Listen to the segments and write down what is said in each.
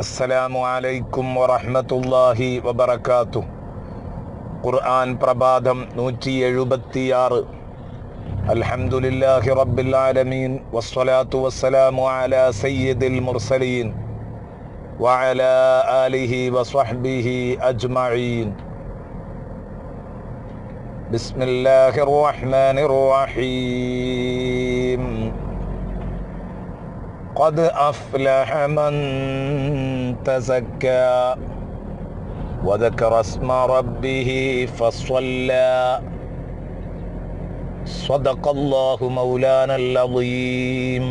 അസ്സലാമു അലൈക്കും വറഹ്മത്തുള്ളാഹി വബറകാതുഹു. ഖുർആൻ പ്രഭാതം 176. അൽഹംദുലില്ലാഹി റബ്ബിൽ ആലമീൻ വസ്സലാത്തു വസ്സലാമു അലാ സയ്യിദിൽ മുർസലീൻ വഅലാ ആലിഹി വസ്വഹ്ബിഹി അജ്മഈൻ. ബിസ്മില്ലാഹിർ റഹ്മാനിർ റഹീം. قد أفلح من تزكى وذكر اسم ربه فصلى صدق الله مولانا العظيم.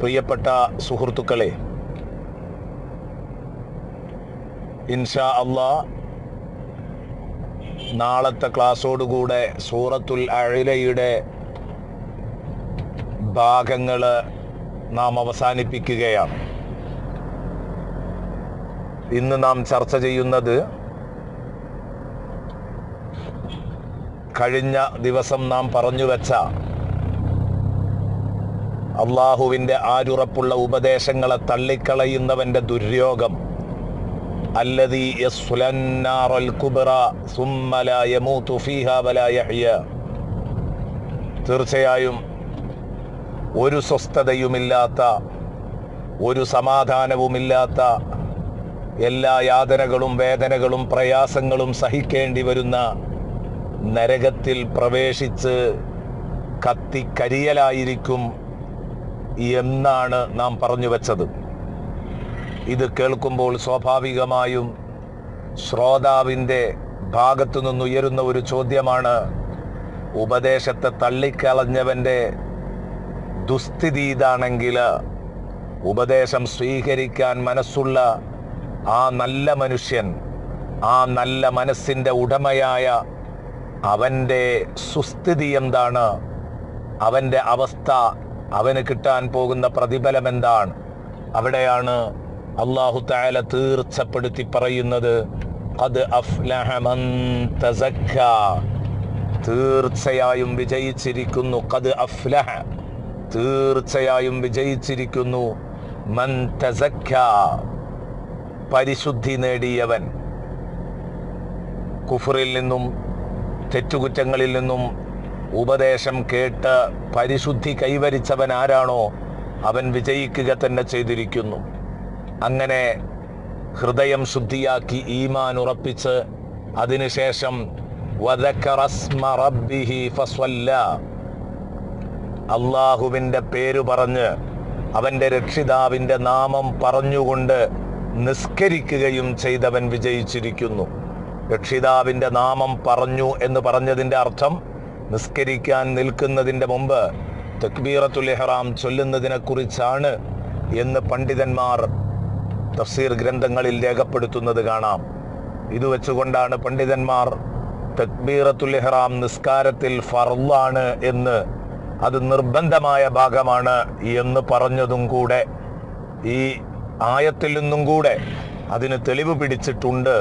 പ്രിയപ്പെട്ട സുഹൃത്തുക്കളെ, ഇൻഷാ അല്ലാഹ് നാളത്തെ ക്ലാസ്സോടുകൂടെ സൂറത്തുൽ അഅ്ലയുടെ ഭാഗങ്ങൾ നാം അവസാനിപ്പിക്കുകയാണ്. ഇന്ന് നാം ചർച്ച ചെയ്യുന്നത് കഴിഞ്ഞ ദിവസം നാം പറഞ്ഞു വെച്ച അള്ളാഹുവിൻ്റെ ആരുറപ്പുള്ള ഉപദേശങ്ങളെ തള്ളിക്കളയുന്നവൻ്റെ ദുര്യോഗം. അല്ലദീ യസ്ലന്നാറൽ കുബ്ര സുമ്മ ലാ യമൂതു ഫീഹാ വലാ യഹ്യ. തീർച്ചയായും ഒരു സ്വസ്ഥതയുമില്ലാത്ത, ഒരു സമാധാനവുമില്ലാത്ത, എല്ലാ യാതനകളും വേദനകളും പ്രയാസങ്ങളും സഹിക്കേണ്ടി വരുന്ന നരകത്തിൽ പ്രവേശിച്ച് കത്തിക്കരിയലായിരിക്കും എന്നാണ് നാം പറഞ്ഞു വച്ചത്. ഇത് കേൾക്കുമ്പോൾ സ്വാഭാവികമായും ശ്രോതാവിൻ്റെ ഭാഗത്തു നിന്നുയരുന്ന ഒരു ചോദ്യമാണ്, ഉപദേശത്തെ തള്ളിക്കളഞ്ഞവൻ്റെ ദുസ്ഥിതി ഇതാണെങ്കിൽ ഉപദേശം സ്വീകരിക്കാൻ മനസ്സുള്ള ആ നല്ല മനുഷ്യൻ, ആ നല്ല മനസ്സിൻ്റെ ഉടമയായ അവൻ്റെ സുസ്ഥിതി എന്താണ്? അവൻ്റെ അവസ്ഥ, അവന് കിട്ടാൻ പോകുന്ന പ്രതിഫലം എന്താണ്? അവിടെയാണ് അല്ലാഹു തആല തീർച്ചപ്പെടുത്തി പറയുന്നത്, ഖദ് അഫ്ലഹ മൻ തസക്ക. തീർച്ചയായും വിജയിച്ചിരിക്കുന്നു. ഖദ് അഫ്ലഹ, തീർച്ചയായും വിജയിച്ചിരിക്കുന്നു. മൻ തസക്ക, പരിശുദ്ധി നേടിയവൻ. കുഫറിൽ നിന്നും തെറ്റുകുറ്റങ്ങളിൽ നിന്നും ഉപദേശം കേട്ട് പരിശുദ്ധി കൈവരിച്ചവൻ ആരാണോ അവൻ വിജയിക്കുക തന്നെ ചെയ്തിരിക്കുന്നു. അങ്ങനെ ഹൃദയം ശുദ്ധിയാക്കി ഈമാൻ ഉറപ്പിച്ച് അതിനുശേഷം വദക്കറ സ്മ റബ്ബിഹി ഫസ്വല്ല, അള്ളാഹുവിൻ്റെ പേര് പറഞ്ഞ് അവൻ്റെ രക്ഷിതാവിൻ്റെ നാമം പറഞ്ഞുകൊണ്ട് നിസ്കരിക്കുകയും ചെയ്തവൻ വിജയിച്ചിരിക്കുന്നു. രക്ഷിതാവിൻ്റെ നാമം പറഞ്ഞു എന്ന് പറഞ്ഞതിൻ്റെ അർത്ഥം നിസ്കരിക്കാൻ നിൽക്കുന്നതിൻ്റെ മുമ്പ് തക്ബീറത്തുൽ ഇഹ്റാം ചൊല്ലുന്നതിനെക്കുറിച്ചാണ് എന്ന് പണ്ഡിതന്മാർ തഫ്സീർ ഗ്രന്ഥങ്ങളിൽ രേഖപ്പെടുത്തുന്നത് കാണാം. ഇത് വെച്ചുകൊണ്ടാണ് പണ്ഡിതന്മാർ തക്ബീറത്തുൽ ഇഹ്റാം നിസ്കാരത്തിൽ ഫർളാണ് എന്ന്, അത് നിർബന്ധമായ ഭാഗമാണ് എന്ന് പറഞ്ഞതും കൂടെ ഈ ആയത്തിൽ നിന്നും കൂടെ അതിന് തെളിവ് പിടിച്ചിട്ടുണ്ട്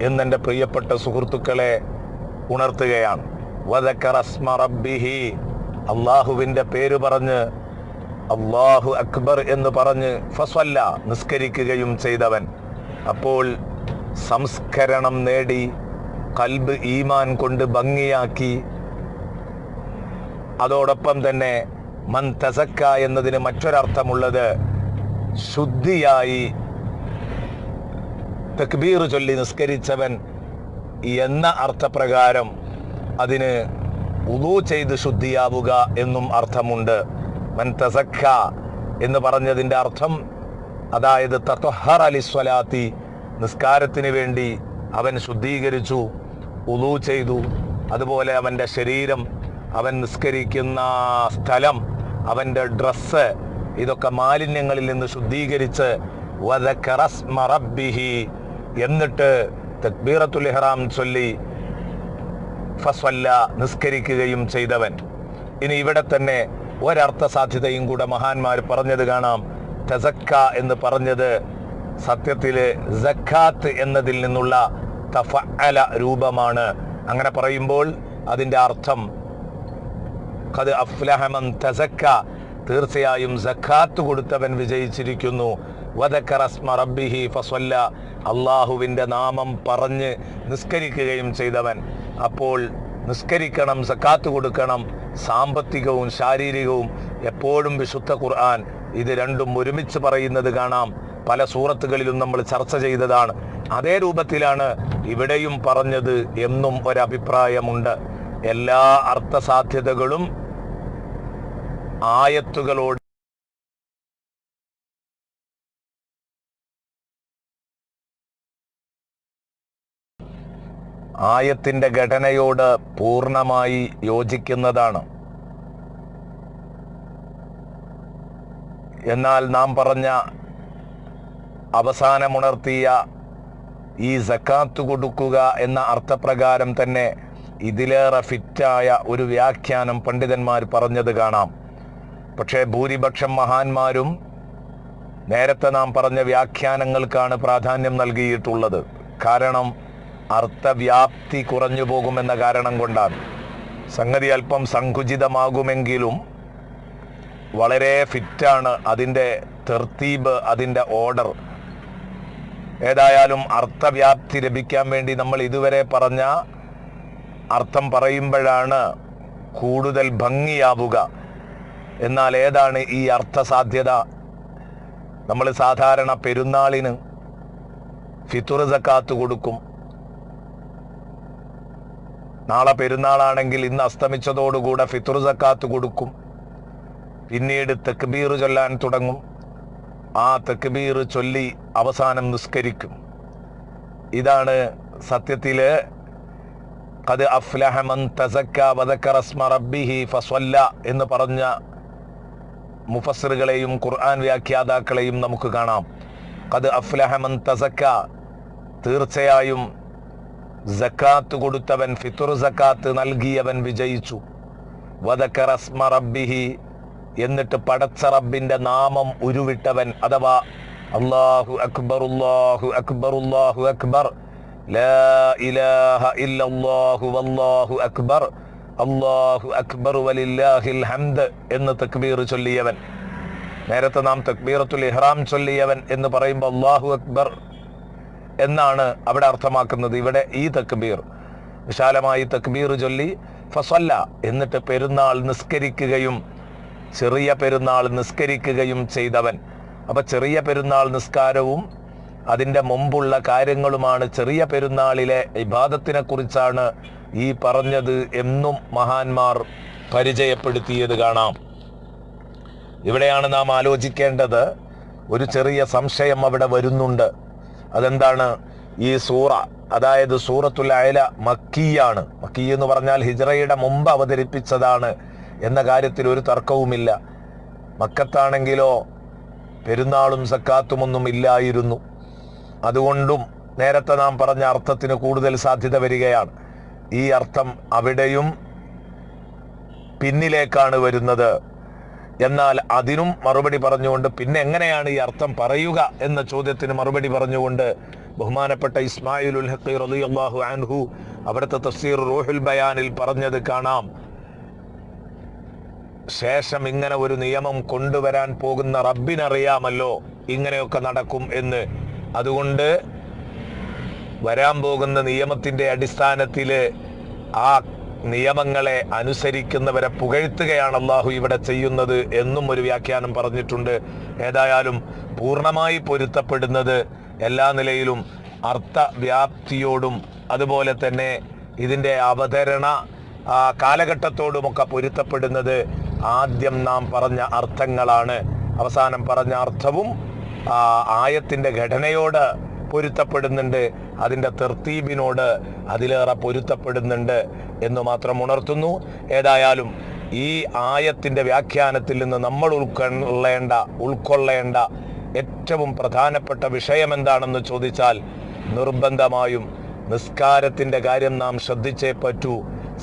എന്നെൻ്റെ പ്രിയപ്പെട്ട സുഹൃത്തുക്കളെ ഉണർത്തുകയാണ്. വദക്കറ സ്മ റബ്ബിഹി, അള്ളാഹുവിൻ്റെ പേര് പറഞ്ഞ് അല്ലാഹു അക്ബർ എന്ന് പറഞ്ഞ് ഫസ്വല്ല, നിസ്കരിക്കുകയും ചെയ്തവൻ. അപ്പോൾ സംസ്കരണം നേടി ഖൽബ് ഈമാൻ കൊണ്ട് ഭംഗിയാക്കി. അതോടൊപ്പം തന്നെ മൻ തസക്ക എന്നതിന് മറ്റൊരർത്ഥമുള്ളത് ശുദ്ധിയായി തക്ബീർ ചൊല്ലി നിസ്കരിച്ചവൻ എന്ന അർത്ഥപ്രകാരം അതിന് വുളൂ ചെയ്ത് ശുദ്ധിയാവുക എന്നും അർത്ഥമുണ്ട്. മൻ തസക്ക എന്ന് പറഞ്ഞതിൻ്റെ അർത്ഥം, അതായത് തത്വഹറ ലിസ്വലാത്തി, നിസ്കാരത്തിന് വേണ്ടി അവൻ ശുദ്ധീകരിച്ചു, വുളൂ ചെയ്തു. അതുപോലെ അവൻ്റെ ശരീരം, അവൻ നിസ്കരിക്കുന്ന സ്ഥലം, അവൻ്റെ ഡ്രസ്സ്, ഇതൊക്കെ മാലിന്യങ്ങളിൽ നിന്ന് ശുദ്ധീകരിച്ച് വദക്കറ സ്മ റബ്ബിഹി എന്നിട്ട് തക്ബീറത്തുൽ ഇഹ്റാം ചൊല്ലി ഫസ്വല്ല, നിസ്കരിക്കുകയും ചെയ്തവൻ. ഇനി ഇവിടെ തന്നെ ഒരർത്ഥ സാധ്യതയും കൂടെ മഹാന്മാർ പറഞ്ഞത് കാണാം. തസക്ക എന്ന് പറഞ്ഞത് സത്യത്തിൽ സക്കാത്ത് എന്നതിൽ നിന്നുള്ള തഫഅല രൂപമാണ്. അങ്ങനെ പറയുമ്പോൾ അതിൻ്റെ അർത്ഥം ഖദ് അഫ്ലഹ മൻ തസക്ക, തീർച്ചയായും സക്കാത്ത് കൊടുത്തവൻ വിജയിച്ചിരിക്കുന്നു. വദക്കറ സ്മ റബ്ബിഹി ഫസ്വല്ല, അള്ളാഹുവിൻ്റെ നാമം പറഞ്ഞ് നിസ്കരിക്കുകയും ചെയ്തവൻ. അപ്പോൾ നിസ്കരിക്കണം, സക്കാത്ത് കൊടുക്കണം, സാമ്പത്തികവും ശാരീരികവും എപ്പോഴും വിശുദ്ധ ഖുർആൻ ഇത് രണ്ടും ഒരുമിച്ച് പറയുന്നത് കാണാം. പല സൂറത്തുകളിലും നമ്മൾ ചർച്ച ചെയ്തതാണ്. അതേ രൂപത്തിലാണ് ഇവിടെയും പറഞ്ഞത് എന്നും ഒരഭിപ്രായമുണ്ട്. എല്ലാ അർത്ഥസാധ്യതകളും ആയത്തുകളോട് ആയത്തിൻ്റെ ഘടനയോട് പൂർണ്ണമായി യോജിക്കുന്നതാണ്. എന്നാൽ നാം പറഞ്ഞ അവസാനമുണർത്തിയ ഈ സക്കാത്ത് കൊടുക്കുക എന്ന അർത്ഥപ്രകാരം തന്നെ ഇതിലേറെ ഫിറ്റായ ഒരു വ്യാഖ്യാനം പണ്ഡിതന്മാർ പറഞ്ഞത് കാണാം. പക്ഷേ ഭൂരിപക്ഷം മഹാന്മാരും നേരത്തെ നാം പറഞ്ഞ വ്യാഖ്യാനങ്ങൾക്കാണ് പ്രാധാന്യം നൽകിയിട്ടുള്ളത്. കാരണം അർത്ഥവ്യാപ്തി കുറഞ്ഞു പോകുമെന്ന കാരണം കൊണ്ടാണ്. സംഗതി അല്പം സങ്കുചിതമാകുമെങ്കിലും വളരെ ഫിറ്റാണ് അതിൻ്റെ തെർത്തീബ്, അതിൻ്റെ ഓർഡർ. ഏതായാലും അർത്ഥവ്യാപ്തി ലഭിക്കാൻ വേണ്ടി നമ്മൾ ഇതുവരെ പറഞ്ഞ അർത്ഥം പറയുമ്പോഴാണ് കൂടുതൽ ഭംഗിയാവുക. എന്നാൽ ഏതാണ് ഈ അർത്ഥസാധ്യത? നമ്മൾ സാധാരണ പെരുന്നാളിന് ഫിത്തുർ സക്കാത്ത് കൊടുക്കും. നാളെ പെരുന്നാളാണെങ്കിൽ ഇന്ന് അസ്തമിച്ചതോടുകൂടെ ഫിത്തുർ സക്കാത്ത് കൊടുക്കും. പിന്നീട് തക്ബീർ ചൊല്ലാൻ തുടങ്ങും. ആ തക്ബീർ ചൊല്ലി അവസാനം നിസ്കരിക്കും. ഇതാണ് സത്യത്തില് ഖദ് അഫ്ലഹ മൻ തസക്ക വദക്കറ സ്മ റബ്ബിഹി ഫസ്വല്ല എന്ന് പറഞ്ഞ മുഫസ്സിറുകളെയും ഖുർആൻ വ്യാഖ്യാതാക്കളെയും നമുക്ക് കാണാം. ഖദ് അഫ്ലഹ മൻ തസക്ക, തീർച്ചയായും സക്കാത്ത് കൊടുത്തവൻ, ഫിത്തുർ സക്കാത്ത് നൽകിയവൻ വിജയിച്ചു. വദക്കറ സ്മ റബ്ബിഹി, എന്നിട്ട് പടച്ച റബ്ബിന്റെ നാമം ഉരുവിട്ടവൻ, അഥവാ അല്ലാഹു അക്ബർ അല്ലാഹു അക്ബർ അല്ലാഹു അക്ബർ ലാ ഇലാഹ ഇല്ലല്ലാഹു വല്ലാഹു അക്ബർ അല്ലാഹു അക്ബർ വലില്ലാഹിൽ ഹംദ് എന്ന് തക്ബീർ ചൊല്ലിയവൻ. നേരത്തെ നാം തക്ബീറത്തുൽ ഇഹ്റാം ചൊല്ലിയവൻ എന്ന് പറയുമ്പോൾ അല്ലാഹു അക്ബർ എന്നാണ് അവിടെ അർത്ഥമാക്കുന്നത്. ഇവിടെ ഈ തക്ബീർ, വിശാലമായി തക്ബീർ ചൊല്ലി ഫസ്വല്ല, എന്നിട്ട് പെരുന്നാൾ നിസ്കരിക്കുകയും ചെറിയ പെരുന്നാൾ നിസ്കരിക്കുകയും ചെയ്തവൻ. അപ്പം ചെറിയ പെരുന്നാൾ നിസ്കാരവും അതിൻ്റെ മുമ്പുള്ള കാര്യങ്ങളുമാണ് ചെറിയ പെരുന്നാളിലെ ഇബാദത്തിനെ കുറിച്ചാണ് ഈ പറഞ്ഞത് എന്നും മഹാന്മാർ പരിചയപ്പെടുത്തിയത് കാണാം. ഇവിടെയാണ് നാം ആലോചിക്കേണ്ടത്. ഒരു ചെറിയ സംശയം അവിടെ വരുന്നുണ്ട്. അതെന്താണ്? ഈ സൂറ, അതായത് സൂറത്തുൽ അഅല മക്കിയാണ്. മക്കി എന്ന് പറഞ്ഞാൽ ഹിജ്റയുടെ മുമ്പ് അവതരിപ്പിച്ചതാണ് എന്ന കാര്യത്തിൽ ഒരു തർക്കവുമില്ല. മക്കത്താണെങ്കിലോ പെരുന്നാളും സക്കാത്തുമൊന്നും ഇല്ലായിരുന്നു. അതുകൊണ്ടും നേരത്തെ നാം പറഞ്ഞ അർത്ഥത്തിന് കൂടുതൽ സാധ്യത വരികയാണ്. ഈ അർത്ഥം അവിടെയും പിന്നിലേക്കാണ് വരുന്നത്. എന്നാൽ അതിനും മറുപടി പറഞ്ഞുകൊണ്ട്, പിന്നെ എങ്ങനെയാണ് ഈ അർത്ഥം പറയുക എന്ന ചോദ്യത്തിന് മറുപടി പറഞ്ഞുകൊണ്ട് ബഹുമാനപ്പെട്ട ഇസ്മായിലുൽ ഹഖി റളിയല്ലാഹു അൻഹു അവിടുത്തെ തഫ്സീർ റൂഹുൽ ബയാനിൽ പറഞ്ഞത് കാണാം. ശേഷം ഇങ്ങനെ ഒരു നിയമം കൊണ്ടുവരാൻ പോകുന്ന റബ്ബിനറിയാമല്ലോ ഇങ്ങനെയൊക്കെ നടക്കും എന്ന്. അതുകൊണ്ട് വരാൻ പോകുന്ന നിയമത്തിൻ്റെ അടിസ്ഥാനത്തിൽ ആ നിയമങ്ങളെ അനുസരിക്കുന്നവരെ പുകഴ്ത്തുകയാണ് അള്ളാഹു ഇവിടെ ചെയ്യുന്നത് എന്നും ഒരു വ്യാഖ്യാനം പറഞ്ഞിട്ടുണ്ട്. ഏതായാലും പൂർണ്ണമായി പൊരുത്തപ്പെടുന്നത് എല്ലാ നിലയിലും അർത്ഥവ്യാപ്തിയോടും അതുപോലെ തന്നെ ഇതിൻ്റെ അവതരണ കാലഘട്ടത്തോടുമൊക്കെ പൊരുത്തപ്പെടുന്നത് ആദ്യം നാം പറഞ്ഞ അർത്ഥങ്ങളാണ്. അവസാനം പറഞ്ഞ അർത്ഥവും ആയത്തിൻ്റെ ഘടനയോട് പൊരുത്തപ്പെടുന്നുണ്ട്, അതിൻ്റെ തെർത്തീബിനോട് അതിലേറെ പൊരുത്തപ്പെടുന്നുണ്ട് എന്ന് മാത്രം ഉണർത്തുന്നു. ഏതായാലും ഈ ആയത്തിൻ്റെ വ്യാഖ്യാനത്തിൽ നിന്ന് നമ്മൾ ഉൾക്കൊള്ളേണ്ട ഏറ്റവും പ്രധാനപ്പെട്ട വിഷയം എന്താണെന്ന് ചോദിച്ചാൽ നിർബന്ധമായും നിസ്കാരത്തിൻ്റെ കാര്യം നാം ശ്രദ്ധിച്ചേ പറ്റൂ.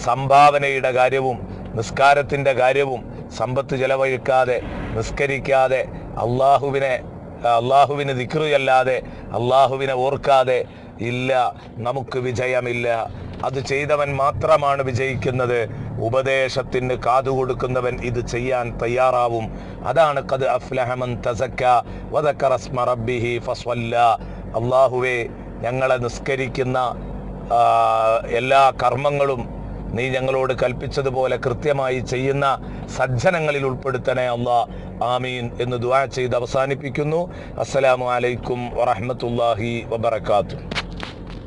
സംഭാവനയുടെ കാര്യവും നിസ്കാരത്തിൻ്റെ കാര്യവും സമ്പത്ത് ചെലവഴിക്കാതെ നിസ്കരിക്കാതെ അള്ളാഹുവിന് ദിക്റ് ചൊല്ലാതെ അള്ളാഹുവിനെ ഓർക്കാതെ ഇല്ല, നമുക്ക് വിജയമില്ല. അത് ചെയ്തവൻ മാത്രമാണ് വിജയിക്കുന്നത്. ഉപദേശത്തിന് കാതുകൊടുക്കുന്നവൻ ഇത് ചെയ്യാൻ തയ്യാറാവും. അതാണ് ഖദ് അഫ്ലഹ മൻ തസക്ക വദക്കറ സ്മ റബ്ബിഹി ഫസ്വല്ല. അല്ലാഹുവേ, ഞങ്ങളെ നിസ്കരിക്കുന്ന എല്ലാ കർമ്മങ്ങളും നീ ഞങ്ങളോട് കൽപ്പിച്ചതുപോലെ കൃത്യമായി ചെയ്യുന്ന സജ്ജനങ്ങളിൽ ഉൾപ്പെടുത്തണേ അല്ലാ. ആമീൻ എന്ന് ദുആ ചെയ്ത് അവസാനിപ്പിക്കുന്നു. അസ്സലാമു അലൈക്കും വറഹ്മത്തുള്ളാഹി വബറകാതുഹു.